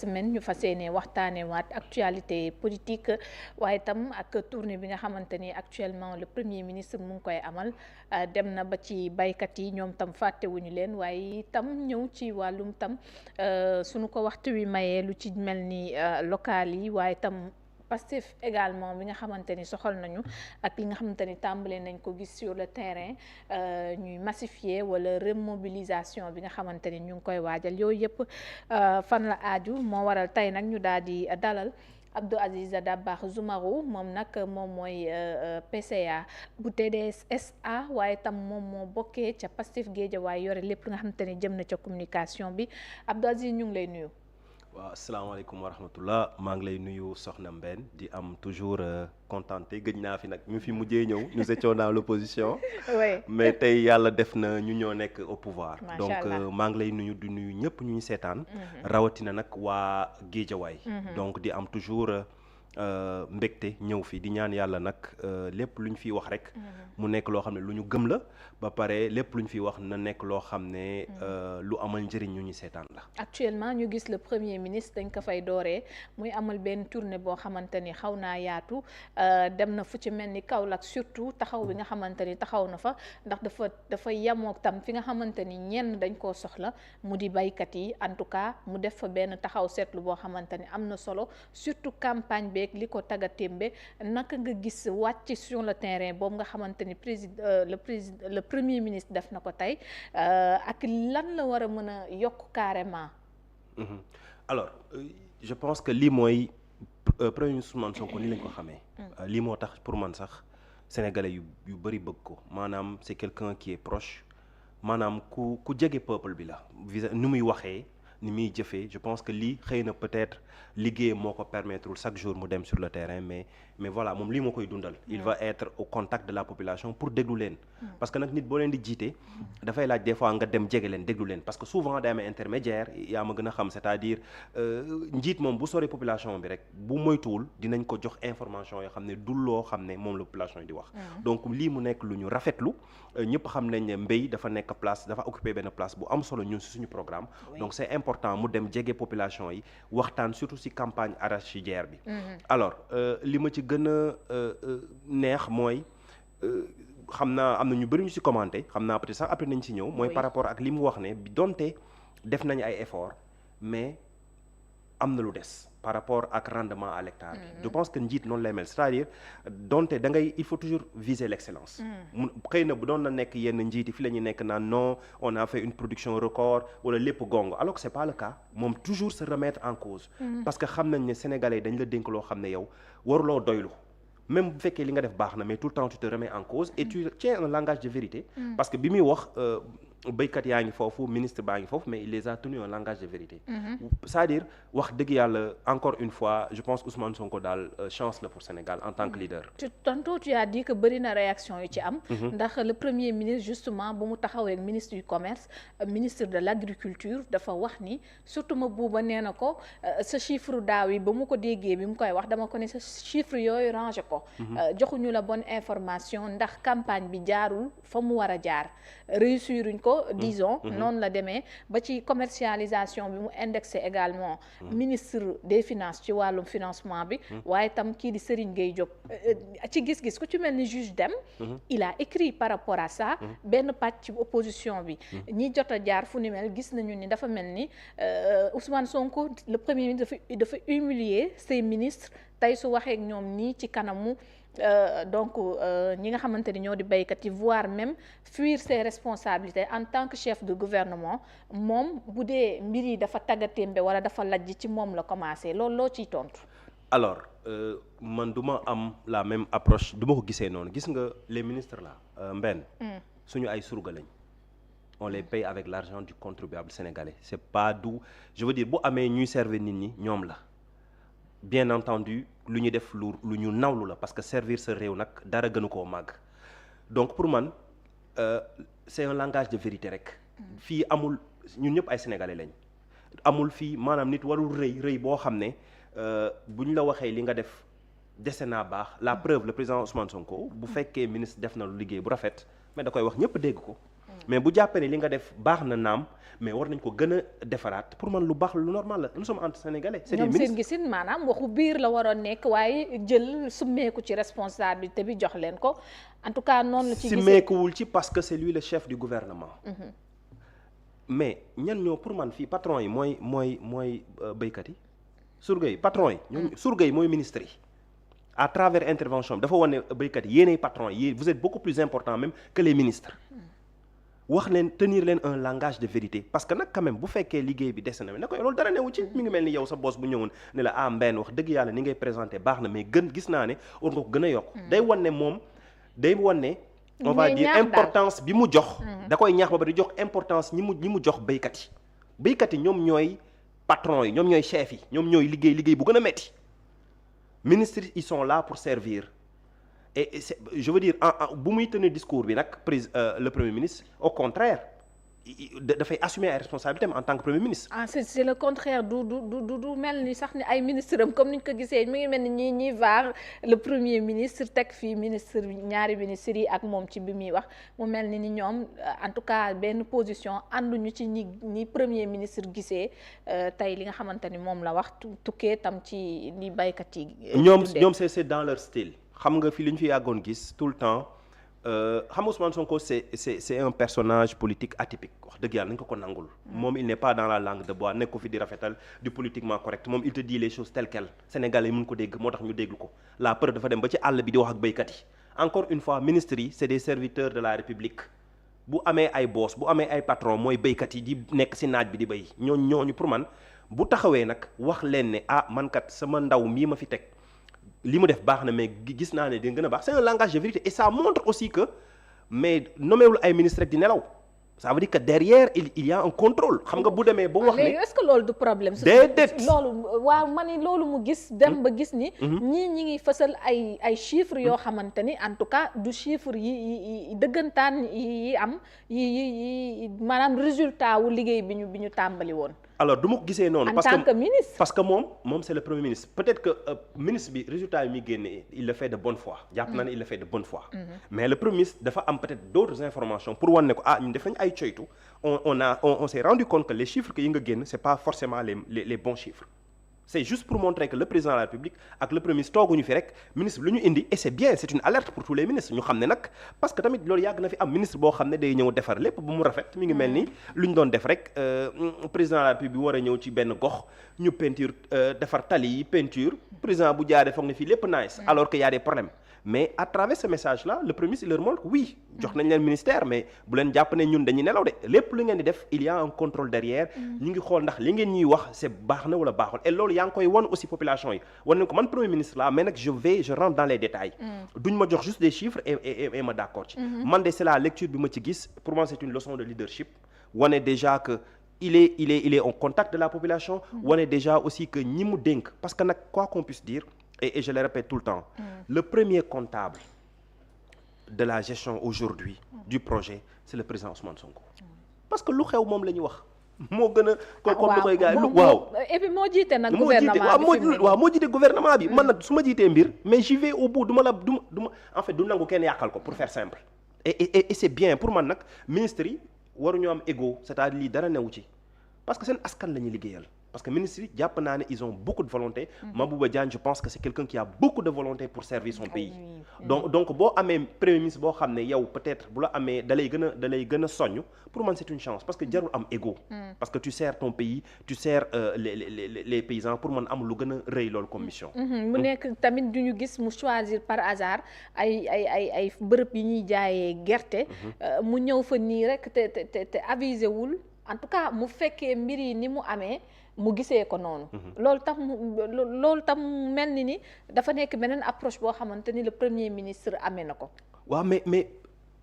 semaine ñu fas yéene waxtaanee waat actualité politique waaye tam ak tournée bi nga xamante ni actuellement le premier ministre mu ngi koy amal dem na ba ci baykat yi ñoom tam fàttewuñu leen waaye tam ñëw ci wàllum tam suñu ko waxtu wi mayee lu ci mel ni local yi waaye tam Pastef également bi nga xamante ni soxal nañu ak li nga xamante ni tàmbale nañ ko gis sur le terrain ñuy massifier wala remobilisation bi nga xamante ni ñu ngi koy waajal yooyu yëpp fan la aaju moo waral tey nag ñu daal di dalal Abdou Aziz Dabakh Soumarou moom nag moom mooy PCA bu TDS SA waaye tam moom moo bokkee ca Pastef Guédiawaye yore lépp nga xamante ni jëm na ca communication bi Abdou Aziz ñu ngi lay nuyu. waaw asalaamaaleykum wa rahmatullah maa ngi lay nuyu Soxna Mbène di am toujours contenté gëj naa fi nag ñu fi mujjee ñëw nous étions dans l'opposition oui. mais tey yàlla def na ñu ñoo nekk au pouvoir donc Allah. maa ngi lay nuyu di nuyu ñëpp ñu seetaan rawatina nag waa Géejawaay donc di am toujours mbégte ñëw fi di ñaan yàlla nag lépp lu ñu fiy wax rek mu nekk loo xam ne lu ñu gëm la ba pare lépp lu ñu fiy wax na nekk loo xam ne lu amal njëriñ ñu ñu seetaan la. actuellement ñu gis le premier ministre dañ ko fay dooree muy amal benn tournée boo xamante ni xaw naa yaatu dem na fu ci mel ni Kaolack surtout taxaw bi nga xamante ni taxaw na fa ndax dafa yemook tam fi nga xamante ni ñenn dañ koo soxla mu di baykat yi en tout cas mu def fa benn taxaw seetlu boo xamante ni am na solo surtout campagne beeg li ko tagga témbe naka nga gis wàcc sur le terrain boobu nga xamante ni le premier ministre def na ko tey ak lan la war a mën a yokk carrément. alors je pense que lii mooy premier ministre Ousmane Sonko ni lañ ko xamee. lii moo tax pour man sax sénégalais yu bëri bëgg ko maanaam c'est quelqu'un qui est proche maanaam ku jege peuple bi la ni muy waxee ni muy jëfee je pense que lii xëy na peut-être liggéey moo ko permettre chaque jour mu dem sur le terrain mais voilà moom lii moo koy dundal. il va être au contact de la population pour déglu leen. parce que nag nit boo leen di jiite dafay laaj des fois nga dem jege leen déglu leen parce que souvent day am intermédiaire yaa ma gën a xam c'est-à-dire njiit moom bu sori population bi rek bu moytuwul dinañ ko jox information yoo xam ne du loo xam ne moom la population yi di wax. donc lii mu nekk lu ñu rafetlu ñëpp xam nañ ne mbéy dafa nekk place dafa occuper benn place bu am solo ñun si suñu programme. donc c'est important mu dem jege population yi waxtaan surtout si campagne arachidière bi. alors li ma ci gën a neex mooy xam naa am na ñu bëri ñu ci commenté xam naa peut-être sax après nañ ci ñëw mooy par rapport ak li mu wax ne donte def nañ ay efforts mais am na lu des par rapport ak rendement à l'hectare bi. je pense que njiit noonu lay mel c'est-à-dire donte da ngay il faut toujours viser l'excellence. mu xëy na bu doon na nekk yenn njiit yi fi la ñuy nekk naan non on a fait une production record wala lépp gongo alors que c'est pas le cas moom toujours se remettre en cause. parce que xam nañ ne sénégalais dañ la dénk loo xam ne yow waruloo doylu. même bu fekkee li nga def baax na mais tout le temps tu te remets en cause et tu tiens un langage de vérité. parce que bi muy wax béykat yaa ngi foofu ministre baa ngi foofu mais il les a tenu un langage de vérité. c'est-à-dire wax dëgg yàlla encore une fois je pense Ousmane Sonko daal chance la pour Sénégal en tant que leader. tantôt tu as dit que bëri na réaction yu ci am. ndax le premier ministre justement bu mu taxawee ak ministre du commerce ministre de l'agriculture dafa wax ni surtout ma buuba nee na ko sa chiffre daaw yi ba mu ko déggee bi mu koy wax dama ko ne sa chiffre yooyu rangé ko. joxuñu la bonne information ndax campagne bi jaarul fa mu war a jaar réussiruñ ko. disons noonu la demee ba ci commercialisation bi mu indexé également ministre des finances ci wàllum financement bi waaye tam kii di Serigne Gueye Diop ci gis-gis ku ci mel ni juge Dème il a écrit par rapport à ça benn pàcc ci opposition bi ñi jot a jaar fu ni mel gis nañu ni dafa mel ni Ousmane Sonko le premier ministre dafa humilier ses ministres tey su waxee ak ñoom nii ci kanamu donc ñi nga xamante ni ñoo di béykat yi voire même fuir ses responsabilités en tant que chef de gouvernement moom bu dee mbir yi dafa taggatémbe wala dafa lajj ci moom la commencé loolu loo ciy tontu. alors man du ma am la même approche du ma ko gisee noonu gis nga les ministres là Mbène suñu ay surga lañ on les paye avec l'argent du contribuable sénégalais c'est pas du je veux dire bu amee ñuy servir nit ñi ñoom la bien entendu lu ñu def lu ñu nawlu la parce que servir sa réew nag dara gënu koo màgg donc pour man c'est un langage de vérité rek fii amul ñun ñëpp ay sénégalais lañ amul fii maanaam nit warul rëy boo xam ne bu ñu la waxee li nga def dese naa baax la preuve le président Ousmane Sonko bu fekkee ministre def na lu liggéey bu rafet mais da koy wax ñëpp dégg ko mais bu jàppee ne li nga def baax na naam mais war nañ ko gën a defaraat pour man lu baax lu normal la nous sommes entre sénégalais. c'est des ministres ñoom seen gisin maanaam waxu biir la waroon nekk waaye jël summeeku ci responsabilité bi jox leen ko en tout cas noonu la ci gisee summeekuwul ci parce que c'est lui le chef du gouvernement. mais ñan ñoo pour man fii patron yi mooy béykat yi surga yi patron yi. ñoom surga yi mooy ministre yi. à travers intervention bi dafa wane béykat yi yéenay patron yi vous êtes beaucoup plus important même que les ministres. wax leen tenir leen un langage de vérité parce que nag quand même bu fekkee liggéey bi des na ne ko loolu dara newu ci mi ngi mel ni yow sa boss bu ñëwoon ne la mbenn wax dëgg yàlla ni ngay présenté baax na mais gis naa ne war nga ko gën a yokk. day wan ne moom day wan ne on va dire importance bi mu jox. da koy ñaax ba bari di jox importance ñi mu jox béykat yi ñoom ñooy patron yi ñoom ñooy chef yi ñoom ñooy liggéey bu gën a metti ministres ils sont là pour servir. et je veux dire bu muy tenir discours bi nag le premier ministre au contraire dafay assumer ay responsabilités en tant que premier ministre. C'est le contraire du mel ni sax ni ay ministre am comme ni ñu ko gisee mi ngi mel ni ñi vaar le premier ministre teg fii ministre ñaari ministres yi ak moom ci bi muy wax mu mel ni ñoom en tout cas benn position ànduñu ci ñi premier ministre gisee tey li nga xamante ni moom la wax tukkee tam ci li baykat yi. ñoom c'est dans leur style. xam nga fi li ñu fi yàggoon gis tout le temps xam nga Ousmane Sonko c'est un personnage politique atypique wax dëgg yàlla nañu ko nangul. moom il n'est pas dans la langue de bois nekk ko fi di rafetal du politiquement correct moom il te dit les choses telles quelles sénégalais yi mën ko dégg moo tax ñu déglu ko la peur dafa dem ba ci àll bi di wax ak béykat yi encore une fois ministres yi c'est des serviteurs de la République bu amee ay boss bu amee ay patron mooy béykat yi di nekk ci naaj bi di béy ñooñu pour man bu taxawee nag wax leen ne man kat sama ndaw mii ma fi teg. li mu def baax na mais gis naa ne dina gën a baax c'est un langage de vérité et ça montre aussi que mais nomméwul ay ministre rek di nelaw ça veut dire que derrière il y a un contrôle xam nga bu demee ba wax ne est-ce que loolu du problème déedéet loolu waaw ma ne loolu mu gis dem ba gis ni ñii ñi ngi fësal ay chiffres yoo xamante ni en tout cas du chiffre yi dëggantaan yi am yi maanaam résultat wu liggéey bi ñu tàmbali woon. alors du ma ko gisee noonu. en tant que ministre parce que moom c'est le premier ministre peut-être que ministre bi résultat yi muy génne il le fait de bonne foi. jàpp naa ne il le fait de bonne foi. mais le premier ministre dafa am peut-être d'autres informations pour wan ne ko ñun def nañu ay coytu on s'est rendu compte que les chiffres que yi nga génn c'est pas forcément les bons chiffres. c'est juste pour montrer que le président de la République ak le premier ministre tooguñu fi rek ministre bi lu ñu indi et c'est bien c'est une alerte pour tous les ministres ñu xam ne nag parce que tamit loolu yàgg na fi am ministre boo xam ne day ñëw defar lépp bu mu rafet mi ngi mel ni lu ñu doon def rek président de la République bi war a ñëw ci benn gox ñu peinture defar tali yi peinture président bu jaaree foog ne fii lépp nice alors que y a des problèmes mais à travers ce message là le premier ministre il leur montre oui jox nañ leen ministère mais bu leen jàpp ne ñun dañuy nelaw de lépp lu ngeen di def il y a un contrôle derrière ñu ngi xool ndax li ngeen ñuy wax c'est baax na wala baaxul et loolu yaa ngi koy wan aussi population yi wan nañ ko man premier ministre là mais nag je rentre dans les détails duñ ma jox juste des chiffres et ma d'accord ci man de c'est la lecture bi ma ci gis pour moi c'est une leçon de leadership wane déjà que il est en contact de la population wane déjà aussi que ñi mu dénk parce que nag quoi qu'on puisse dire et je le répète tout le temps le premier comptable de la gestion aujourd'hui du projet c'est le président Ousmane Sonko parce que lu xew moom la ñuy wax moo gën a comme lu koy gars yi waaw et puis moo jiite nag gouvernement bi waaw moo jiite gouvernement bi man nag su ma jiitee mbir mais j'y vais au bout du ma en fait du nangu kenn yàqal ko pour faire simple et c'est bien pour man nag ministres yi waruñu am égo c'est-à-dire lii dara newu ci parce que seen askan la ñuy liggéeyal parce que ministres yi jàpp naa ne ils ont beaucoup de volonté Mabouba Diagne je pense que c'est quelqu'un qui a beaucoup de volonté pour servir son pays donc boo amee premier ministre boo xam ne yow peut-être bu la amee da lay gën a soññ pour man c'est une chance parce que jarul am égo parce que tu sers ton pays tu sers les paysans pour man am lu gën a rëy loolu comme mission mu nekk tamit du ñu gis mu choisir par hasard ay bërëb yi ñuy jaayee gerte mu ñëw fa nii rek te avisé wul en tout cas mu fekkee mbir yi ni mu amee mu gisee ko noonu loolu tam mel ni dafa nekk beneen approche boo xamante ni le premier ministre amee na ko waaw mais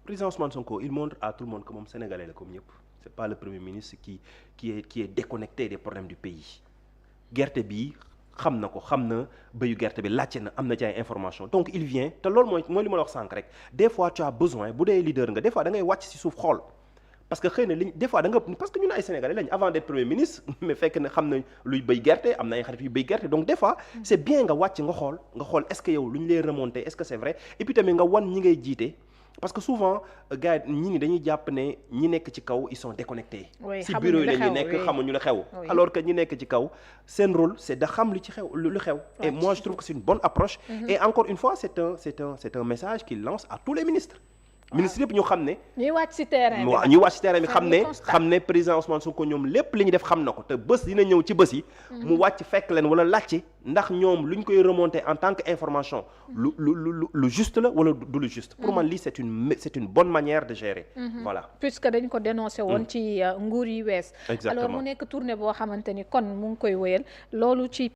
président Ousmane Sonko il montre à tout le monde que moom sénégalais la comme ñëpp c'est pas le premier ministre qui est déconnecté des problèmes du pays gerte bi xam na béyu gerte bi laajte na am na ci ay information donc il vient te loolu mooy li ma la wax sànq rek des fois tu as besoin bu dee leader nga des fois da ngay wàcc ci suuf xool parce que xëy na des fois parce que ñun ay sénégalais lañ avant d'être premier ministre mais fekk na xam na luy béy gerte am na ay xarit yu béy gerte donc des fois c'est bien nga wàcc nga xool est-ce que yow lu ñu lay remonter est-ce que c'est vrai et puis tamit nga wan ñi ngay jiite parce que souvent gars yi ñi dañuy jàpp ne ñi nekk ci kaw ils sont déconnectés. si xamuñu bureau yi li la ñu xew, nekk xamuñu la xew. Oui. alors que ñi nekk ci kaw seen rôle c'est de xam lu ci xew lu xew. et moi je trouve que c'est une bonne approche. et encore une fois c'est un message qu'il lance à tous les ministres. ministre yëpp ñu xam ne. ñuy wàcc ci terrain bi waaw ñuy wàcc ci terrain bi constat. xam ne président Ousmane Sonko ñoom lépp li ñu def xam na ko te bés dina ñëw ci bés yi. mu wàcc fekk leen wala laajte ndax ñoom lu ñu koy remonter en tant que information. lu juste la wala du lu juste. pour man lii c'est une bonne manière de gérer. voilà puisque dañ ko dénoncé woon ci nguur yi wees. exactement alors mu nekk tournée boo xamante ni kon mu ngi koy wéyal loolu ci